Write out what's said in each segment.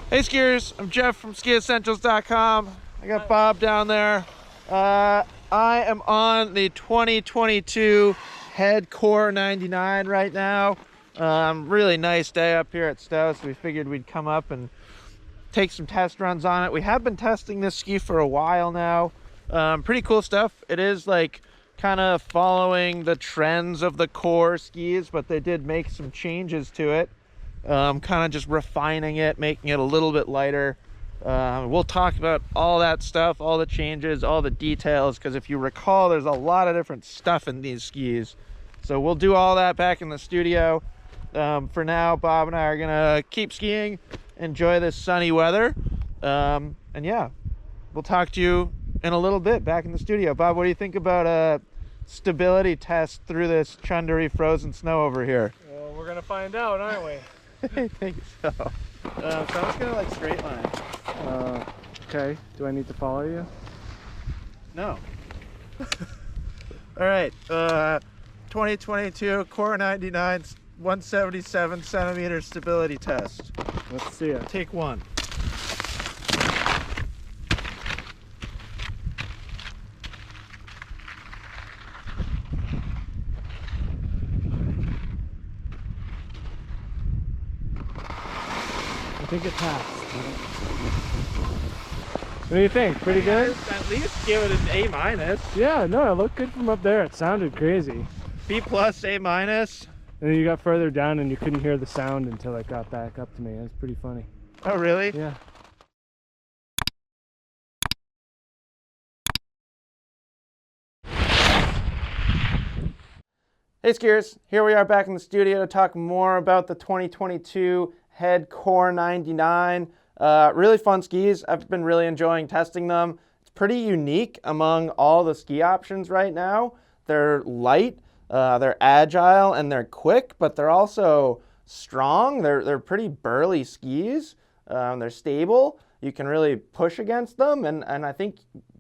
Hey skiers, I'm Jeff from skiessentials.com. I got Bob down there. I am on the 2022 Head Core 99 right now. Really nice day up here at Stowe, so we figured we'd come up and take some test runs on it. We have been testing this ski for a while now. Pretty cool stuff. It is like kind of following the trends of the Core skis, but they did make some changes to it. Kind of just refining it, making it a little bit lighter. We'll talk about all that stuff, all the changes, all the details, because if you recall, there's a lot of different stuff in these skis. So we'll do all that back in the studio. For now, Bob and I are gonna keep skiing, enjoy this sunny weather, and yeah, we'll talk to you in a little bit back in the studio. Bob, what do you think about a stability test through this chundery frozen snow over here? Well, we're gonna find out, aren't we? I think so. So I'm just gonna like straight line. Okay. Do I need to follow you? No. All right. 2022 Core 99 177 centimeter stability test. Let's see it. Take one. I think it passed. What do you think? Pretty good? At least give it an A minus. Yeah, no, it looked good from up there. It sounded crazy. B plus, A minus. And then you got further down and you couldn't hear the sound until it got back up to me. It was pretty funny. Oh, really? Yeah. Hey skiers, here we are back in the studio to talk more about the 2022 Head Core 99. Really fun skis. I've been really enjoying testing them. It's pretty unique among all the ski options right now. They're light, they're agile, and they're quick, but they're also strong. They're pretty burly skis. They're stable. You can really push against them, and I think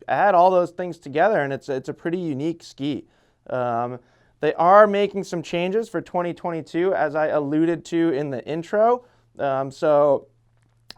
add all those things together, and it's a pretty unique ski. They are making some changes for 2022, as I alluded to in the intro. So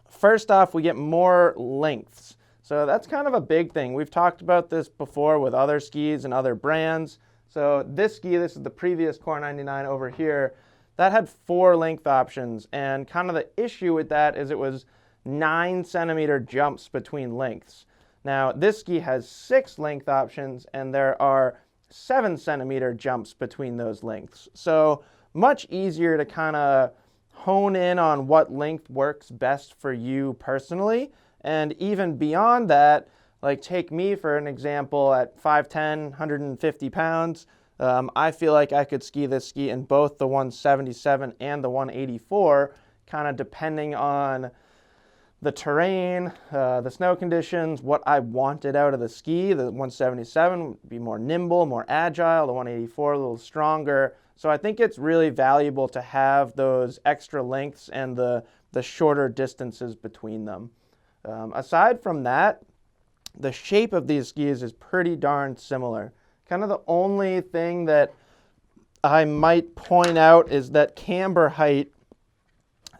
first off, we get more lengths. So that's kind of a big thing. We've talked about this before with other skis and other brands. So this ski, this is the previous Core 99 over here, that had 4 length options. And kind of the issue with that is it was 9 centimeter jumps between lengths. Now this ski has 6 length options, and there are 7 centimeter jumps between those lengths. So much easier to kind of hone in on what length works best for you personally. And even beyond that, like take me for an example at 5'10", 150 pounds. I feel like I could ski this ski in both the 177 and the 184, kind of depending on the terrain, the snow conditions, what I wanted out of the ski. The 177 would be more nimble, more agile. The 184 a little stronger. So I think it's really valuable to have those extra lengths and the shorter distances between them. Aside from that, the shape of these skis is pretty darn similar. Kind of the only thing that I might point out is that camber height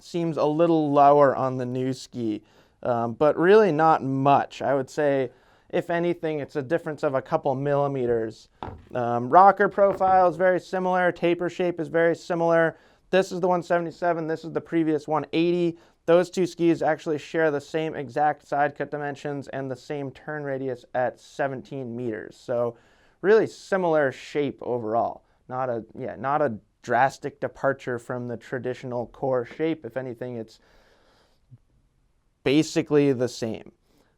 seems a little lower on the new ski, but really not much. I would say, if anything, it's a difference of a couple millimeters. Rocker profile is very similar. Taper shape is very similar. This is the 177. This is the previous 180. Those two skis actually share the same exact side cut dimensions and the same turn radius at 17 meters. So really similar shape overall. Not a drastic departure from the traditional Core shape. If anything, it's basically the same.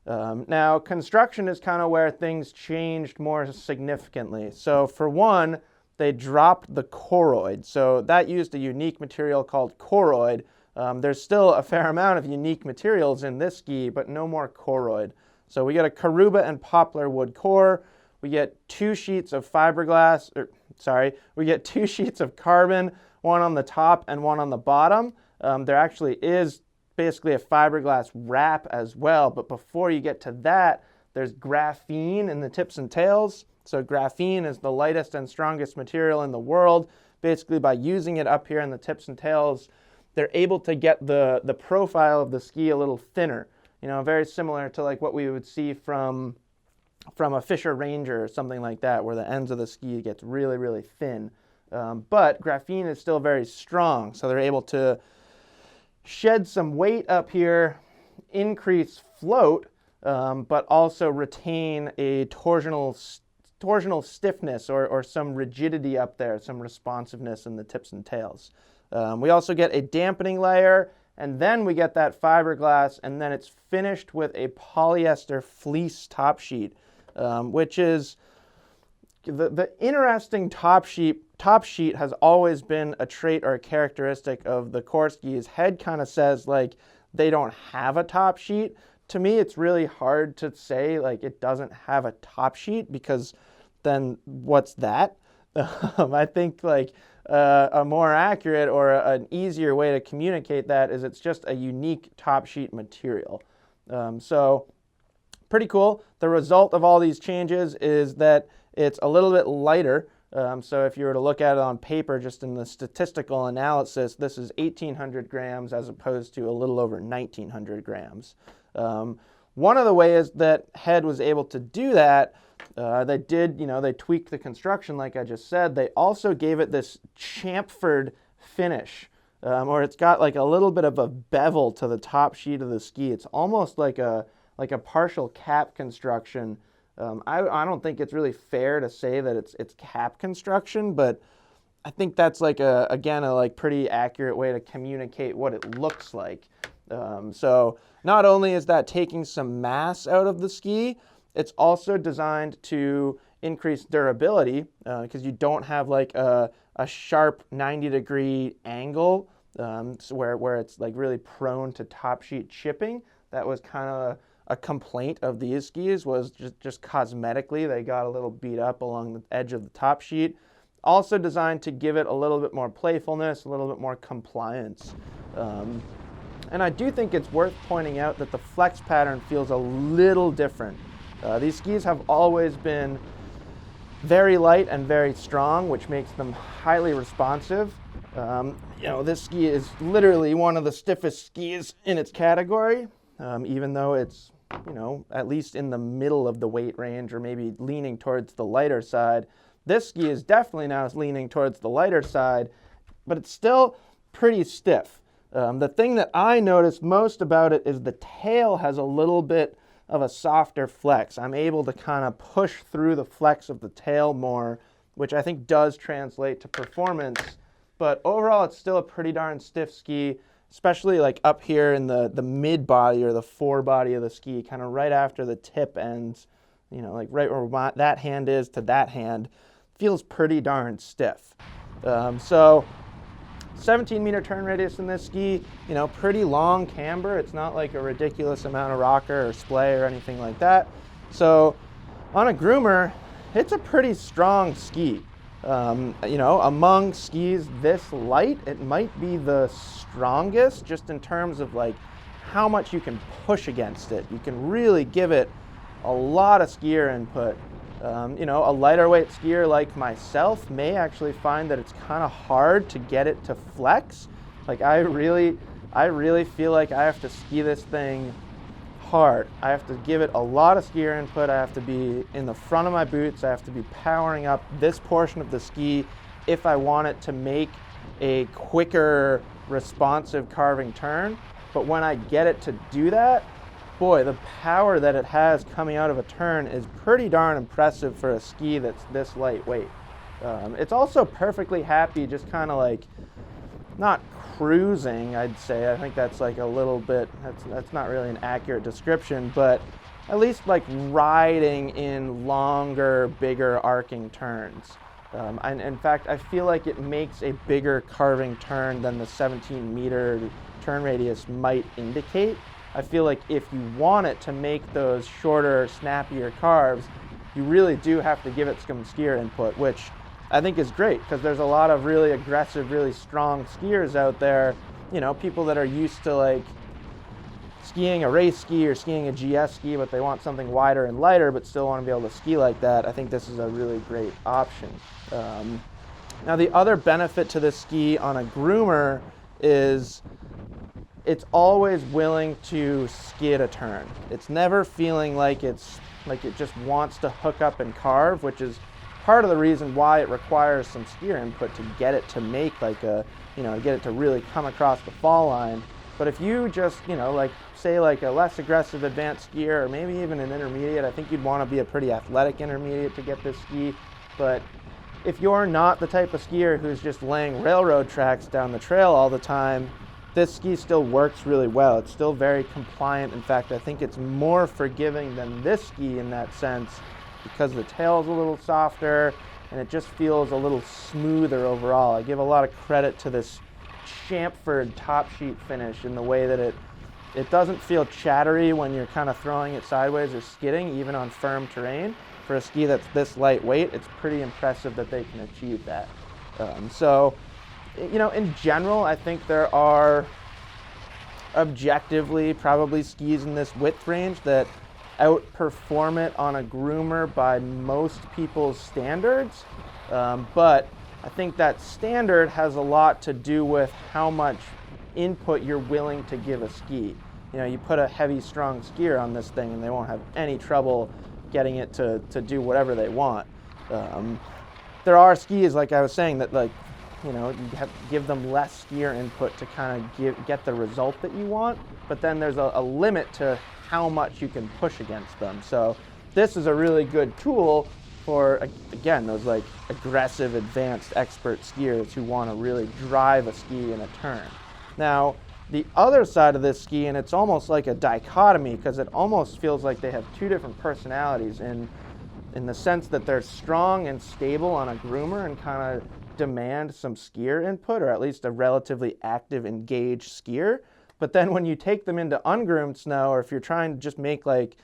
Now, construction is kind of where things changed more significantly. So for one, they dropped the choroid. So that used a unique material called choroid. There's still a fair amount of unique materials in this ski, but no more choroid. So we get a Karuba and poplar wood core. We get 2 sheets of fiberglass, we get 2 sheets of carbon, one on the top and one on the bottom. There actually is basically a fiberglass wrap as well, but before you get to that, there's graphene in the tips and tails. So graphene is the lightest and strongest material in the world. Basically, by using it up here in the tips and tails, they're able to get the profile of the ski a little thinner, very similar to like what we would see from a Fisher Ranger or something like that, where the ends of the ski gets really, really thin. But graphene is still very strong, so they're able to shed some weight up here, increase float, but also retain a torsional stiffness or some rigidity up there, some responsiveness in the tips and tails. We also get a dampening layer, and then we get that fiberglass, and then it's finished with a polyester fleece top sheet, which is the interesting top sheet has always been a trait or a characteristic of the core skis. Head kind of says like they don't have a top sheet. To me, it's really hard to say like it doesn't have a top sheet, because then what's that? I think like a more accurate or an easier way to communicate that is it's just a unique top sheet material. So pretty cool. The result of all these changes is that it's a little bit lighter. So if you were to look at it on paper, just in the statistical analysis, this is 1,800 grams as opposed to a little over 1,900 grams. One of the ways that Head was able to do that, they tweaked the construction like I just said. They also gave it this chamfered finish, or it's got like a little bit of a bevel to the top sheet of the ski. It's almost like a partial cap construction. I don't think it's really fair to say that it's cap construction, but I think that's like a pretty accurate way to communicate what it looks like. So not only is that taking some mass out of the ski, it's also designed to increase durability, because you don't have like a sharp 90-degree angle, so where it's like really prone to top sheet chipping. That was kind of a complaint of these skis, was just cosmetically they got a little beat up along the edge of the top sheet. Also designed to give it a little bit more playfulness, a little bit more compliance. And I do think it's worth pointing out that the flex pattern feels a little different. These skis have always been very light and very strong, which makes them highly responsive. This ski is literally one of the stiffest skis in its category, even though it's, at least in the middle of the weight range, or maybe leaning towards the lighter side. This ski is definitely now leaning towards the lighter side, but it's still pretty stiff. The thing that I notice most about it is the tail has a little bit of a softer flex. I'm able to kind of push through the flex of the tail more, which I think does translate to performance. But overall, it's still a pretty darn stiff ski, especially like up here in the mid body or the fore body of the ski, kind of right after the tip ends, like right where that hand is to that hand, feels pretty darn stiff. So 17-meter turn radius in this ski, pretty long camber. It's not like a ridiculous amount of rocker or splay or anything like that. So on a groomer, it's a pretty strong ski. Among skis this light, it might be the strongest, just in terms of like how much you can push against it. You can really give it a lot of skier input. A lighter weight skier like myself may actually find that it's kind of hard to get it to flex. Like I really feel like I have to ski this thing hard. I have to give it a lot of skier input. I have to be in the front of my boots. I have to be powering up this portion of the ski if I want it to make a quicker, responsive carving turn. But when I get it to do that, boy, the power that it has coming out of a turn is pretty darn impressive for a ski that's this lightweight. It's also perfectly happy just kind of like, not cruising, I'd say. I think that's like a little bit, that's not really an accurate description, but at least like riding in longer, bigger arcing turns. And in fact, I feel like it makes a bigger carving turn than the 17-meter turn radius might indicate. I feel like if you want it to make those shorter, snappier carves, you really do have to give it some skier input, which I think is great, because there's a lot of really aggressive, really strong skiers out there, people that are used to like skiing a race ski or skiing a GS ski, but they want something wider and lighter, but still want to be able to ski like that. I think this is a really great option. Now the other benefit to this ski on a groomer is it's always willing to skid a turn. It's never feeling like it just wants to hook up and carve, which is part of the reason why it requires some skier input to get it to make like a, to get it to really come across the fall line. But if you just, like say like a less aggressive advanced skier, or maybe even an intermediate, I think you'd want to be a pretty athletic intermediate to get this ski. But if you're not the type of skier who's just laying railroad tracks down the trail all the time, this ski still works really well. It's still very compliant. In fact, I think it's more forgiving than this ski in that sense, because the tail's a little softer and it just feels a little smoother overall. I give a lot of credit to this chamfered top sheet finish in the way that it doesn't feel chattery when you're kind of throwing it sideways or skidding, even on firm terrain. For a ski that's this lightweight, it's pretty impressive that they can achieve that. So, in general, I think there are objectively probably skis in this width range that outperform it on a groomer by most people's standards. But I think that standard has a lot to do with how much input you're willing to give a ski. You put a heavy, strong skier on this thing and they won't have any trouble getting it to do whatever they want. There are skis, like I was saying, that you have to give them less skier input to kind of get the result that you want, but then there's a limit to how much you can push against them. So this is a really good tool for, again, those like aggressive, advanced, expert skiers who want to really drive a ski in a turn. Now, the other side of this ski, and it's almost like a dichotomy because it almost feels like they have two different personalities in the sense that they're strong and stable on a groomer and kind of demand some skier input, or at least a relatively active, engaged skier. But then when you take them into ungroomed snow, or if you're trying to just make like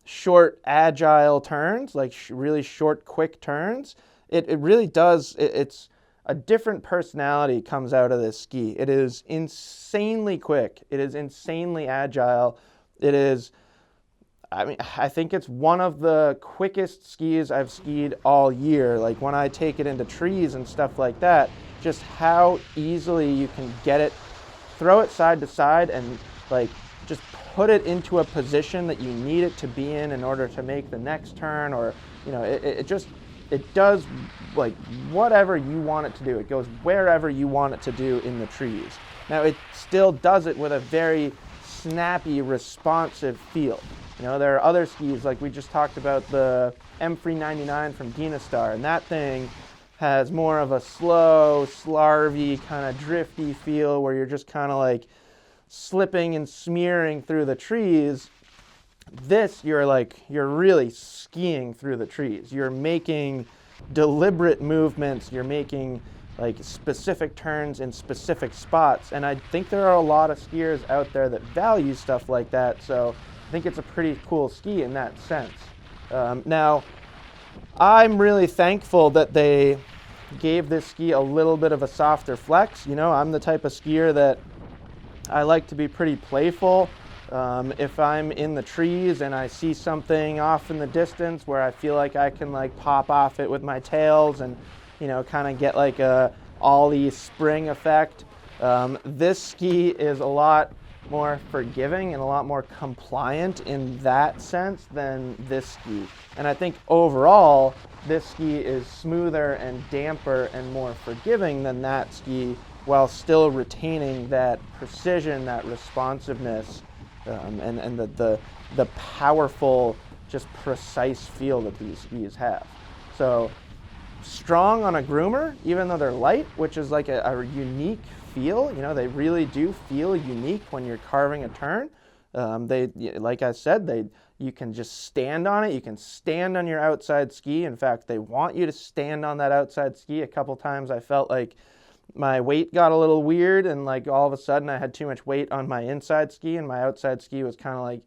short, agile turns, like really short, quick turns, it really does, it's a different personality comes out of this ski. It is insanely quick. It is insanely agile. It is, I think it's one of the quickest skis I've skied all year. Like when I take it into trees and stuff like that, just how easily you can get it, throw it side to side and like just put it into a position that you need it to be in order to make the next turn, or it does like whatever you want it to do. It goes wherever you want it to do in the trees. Now it still does it with a very snappy, responsive feel. There are other skis, like we just talked about the M399 from Dynastar, and that thing has more of a slow, slarvy, kind of drifty feel where you're just kind of like slipping and smearing through the trees. This, you're really skiing through the trees. You're making deliberate movements. You're making like specific turns in specific spots. And I think there are a lot of skiers out there that value stuff like that. So I think it's a pretty cool ski in that sense. Now, I'm really thankful that they gave this ski a little bit of a softer flex. I'm the type of skier that I like to be pretty playful. If I'm in the trees and I see something off in the distance where I feel like I can like pop off it with my tails and kind of get like a ollie spring effect, this ski is a lot more forgiving and a lot more compliant in that sense than this ski. And I think overall this ski is smoother and damper and more forgiving than that ski, while still retaining that precision, that responsiveness, and the powerful, just precise feel that these skis have. So strong on a groomer, even though they're light, which is like a unique feel. They really do feel unique when you're carving a turn. Like I said, you can just stand on it. You can stand on your outside ski. In fact, they want you to stand on that outside ski. A couple times I felt like my weight got a little weird and like all of a sudden I had too much weight on my inside ski and my outside ski was kind of like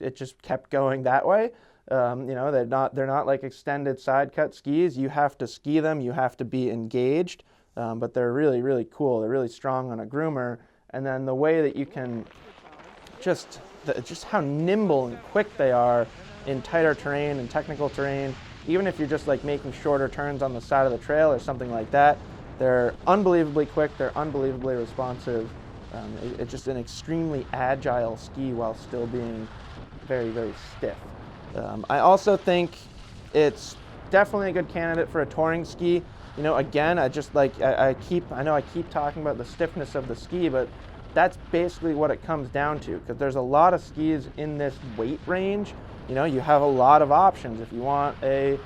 it just kept going that way. They're not like extended side cut skis. You have to ski them. You have to be engaged. But they're really, really cool. They're really strong on a groomer. And then the way that you can just how nimble and quick they are in tighter terrain and technical terrain, even if you're just like making shorter turns on the side of the trail or something like that, They're unbelievably quick. They're unbelievably responsive. It's just an extremely agile ski while still being very, very stiff. I also think it's definitely a good candidate for a touring ski. You know, again, I know I keep talking about the stiffness of the ski, but that's basically what it comes down to, because there's a lot of skis in this weight range. You know, you have a lot of options. If you want a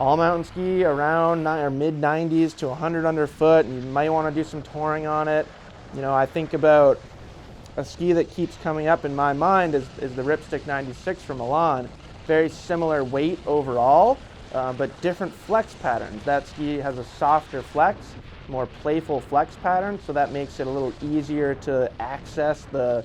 all mountain ski around mid 90s to 100 underfoot, and you might want to do some touring on it. You know, I think about a ski that keeps coming up in my mind is the Ripstick 96 from Milan. Very similar weight overall, but different flex patterns. That ski has a softer flex, more playful flex pattern, so that makes it a little easier to access the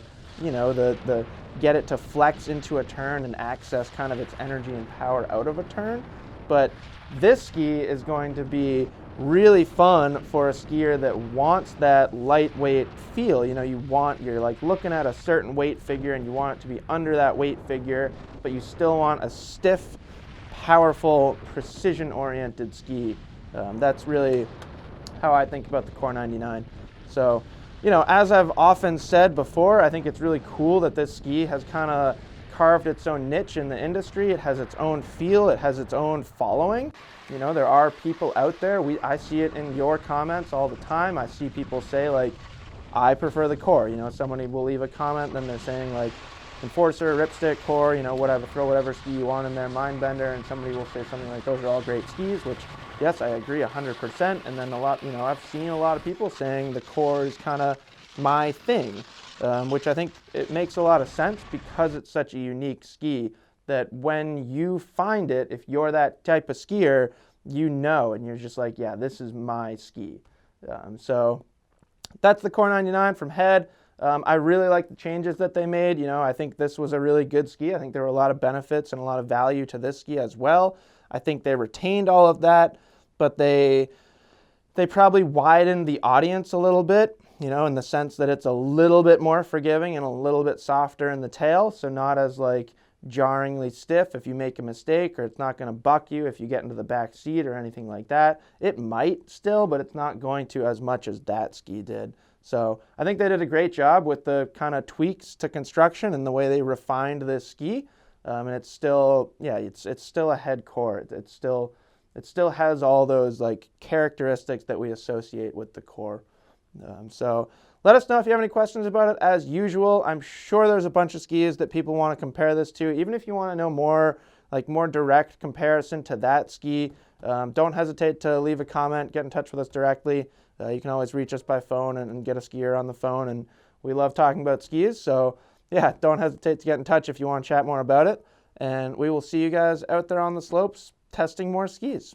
get it to flex into a turn and access kind of its energy and power out of a turn. But this ski is going to be really fun for a skier that wants that lightweight feel. You know, you're like looking at a certain weight figure and you want it to be under that weight figure, but you still want a stiff, powerful, precision-oriented ski. That's really how I think about the Core 99. So, you know, as I've often said before, I think it's really cool that this ski has kind of carved its own niche in the industry. It has its own feel. It has its own following. You know, there are people out there. I see it in your comments all the time. I see people say, like, I prefer the Core. You know, somebody will leave a comment, then they're saying, like, Enforcer, Ripstick, Core, you know, whatever, throw whatever ski you want in there, Mindbender, and somebody will say something like, those are all great skis, which, yes, I agree 100%. And then I've seen a lot of people saying the Core is kind of my thing, which I think it makes a lot of sense because it's such a unique ski that when you find it, if you're that type of skier, you know, and you're just like, yeah, this is my ski. So that's the Core 99 from Head. I really like the changes that they made. You know, I think this was a really good ski. I think there were a lot of benefits and a lot of value to this ski as well. I think they retained all of that, but they probably widened the audience a little bit, you know, in the sense that it's a little bit more forgiving and a little bit softer in the tail, so not as like jarringly stiff if you make a mistake, or it's not going to buck you if you get into the back seat or anything like that. It might still, but it's not going to as much as that ski did. So I think they did a great job with the kind of tweaks to construction and the way they refined this ski. And it's still, yeah, it's still a Head Core. It still has all those like characteristics that we associate with the Core. So let us know if you have any questions about it. As usual, I'm sure there's a bunch of skis that people want to compare this to. Even if you want to know more direct comparison to that ski, don't hesitate to leave a comment, get in touch with us directly. You can always reach us by phone and get a skier on the phone, and we love talking about skis. So yeah, don't hesitate to get in touch if you want to chat more about it. And we will see you guys out there on the slopes testing more skis.